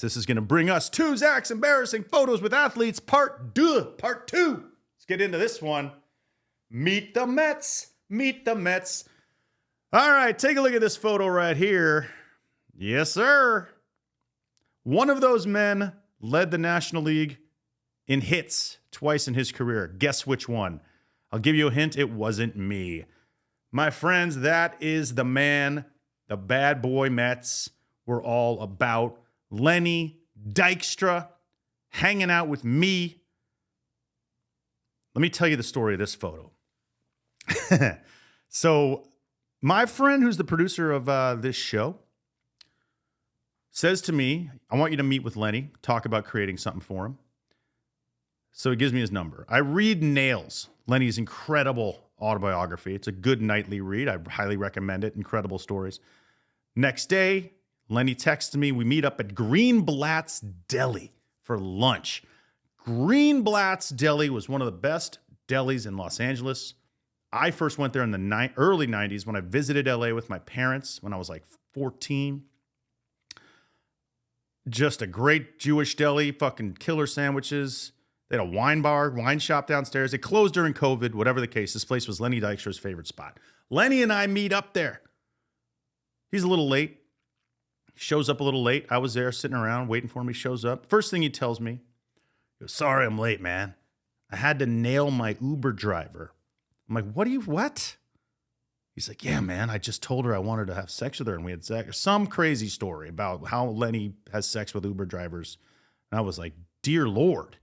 This is going to bring us to Zach's embarrassing photos with athletes, part 2. Let's get into this one. Meet the Mets. Meet the Mets. All right, take a look at this photo right here. Yes, sir. One of those men led the National League in hits twice in his career. Guess which one? I'll give you a hint. It wasn't me. My friends, that is the man the bad boy Mets were all about. Lenny Dykstra hanging out with me. Let me tell you the story of this photo. So my friend who's the producer of this show says to me, I want you to meet with Lenny, talk about creating something for him. So he gives me his number. I read Nails, Lenny's incredible autobiography. It's a good nightly read. I highly recommend it. Incredible stories. Next day, Lenny texts me. We meet up at Greenblatt's Deli for lunch. Greenblatt's Deli was one of the best delis in Los Angeles. I first went there in the early 90s when I visited LA with my parents when I was like 14. Just a great Jewish deli, fucking killer sandwiches. They had a wine shop downstairs. It closed during COVID, whatever the case. This place was Lenny Dykstra's favorite spot. Lenny and I meet up there. He's a little late. He shows up a little late. I was there sitting around waiting for him. He shows up. First thing he tells me, he goes, sorry I'm late, man. I had to nail my Uber driver. I'm like, what? He's like, yeah, man, I just told her I wanted to have sex with her and we had sex. Some crazy story about how Lenny has sex with Uber drivers. And I was like, dear Lord.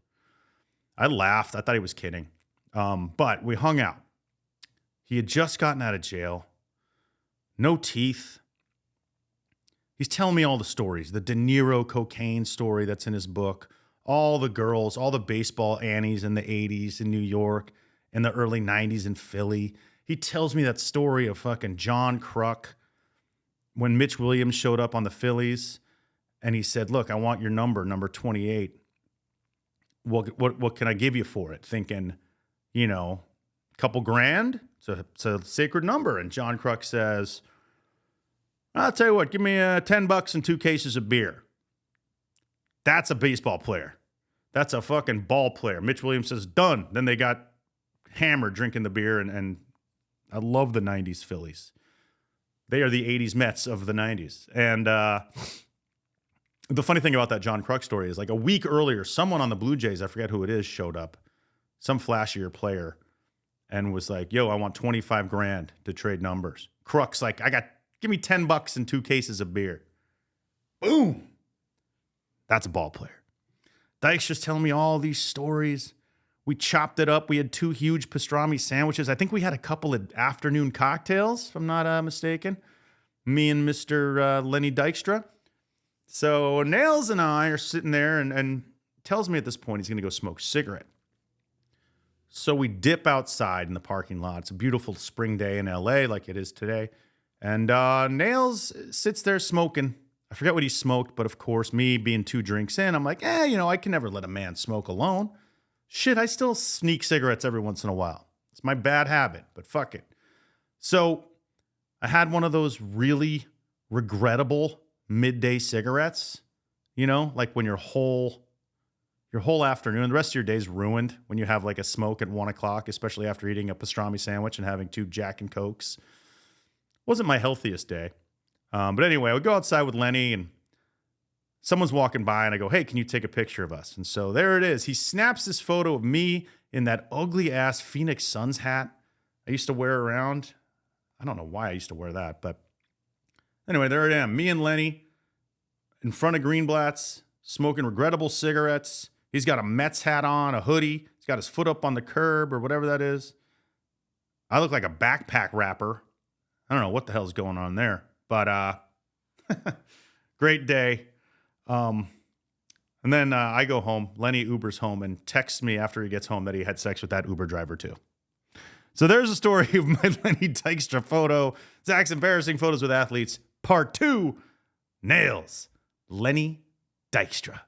I laughed. I thought he was kidding. But we hung out. He had just gotten out of jail. No teeth. He's telling me all the stories. The De Niro cocaine story that's in his book. All the girls, all the baseball Annies in the 80s in New York, in the early 90s in Philly. He tells me that story of fucking John Kruk when Mitch Williams showed up on the Phillies and he said, look, I want your number 28. What can I give you for it? Thinking, a couple grand. It's a sacred number. And John Kruk says, I'll tell you what, give me $10 and 2 cases of beer. That's a baseball player. That's a fucking ball player. Mitch Williams says, done. Then they got hammered drinking the beer. And I love the 90s Phillies. They are the 80s Mets of the 90s. And the funny thing about that John Kruk story is like a week earlier, someone on the Blue Jays, I forget who it is, showed up. Some flashier player. And was like, yo, I want 25 grand to trade numbers. Kruk's like, give me $10 and 2 cases of beer. Boom. That's a ball player. Dyke's just telling me all these stories. We chopped it up. We had 2 huge pastrami sandwiches. I think we had a couple of afternoon cocktails, if I'm not mistaken. Me and Mr. Lenny Dykstra. So Nails and I are sitting there and tells me at this point he's going to go smoke a cigarette. So we dip outside in the parking lot. It's a beautiful spring day in LA like it is today. And Nails sits there smoking. I forget what he smoked, but of course, me being 2 drinks in, I'm like, I can never let a man smoke alone. Shit, I still sneak cigarettes every once in a while. It's my bad habit, but fuck it. So I had one of those really regrettable midday cigarettes, like when your whole afternoon, the rest of your day's ruined when you have like a smoke at 1 o'clock, especially after eating a pastrami sandwich and having 2 Jack and Cokes. Wasn't my healthiest day. But anyway, I would go outside with Lenny and someone's walking by and I go, hey, can you take a picture of us? And so there it is. He snaps this photo of me in that ugly ass Phoenix Suns hat I used to wear around. I don't know why I used to wear that, but anyway, there I am. Me and Lenny in front of Greenblatt's smoking regrettable cigarettes. He's got a Mets hat on, a hoodie. He's got his foot up on the curb or whatever that is. I look like a backpack rapper. I don't know what the hell's going on there, but great day. And then I go home. Lenny Ubers home and texts me after he gets home that he had sex with that Uber driver too. So there's a story of my Lenny Dykstra photo. Zach's embarrassing photos with athletes, part 2. Nails. Lenny Dykstra.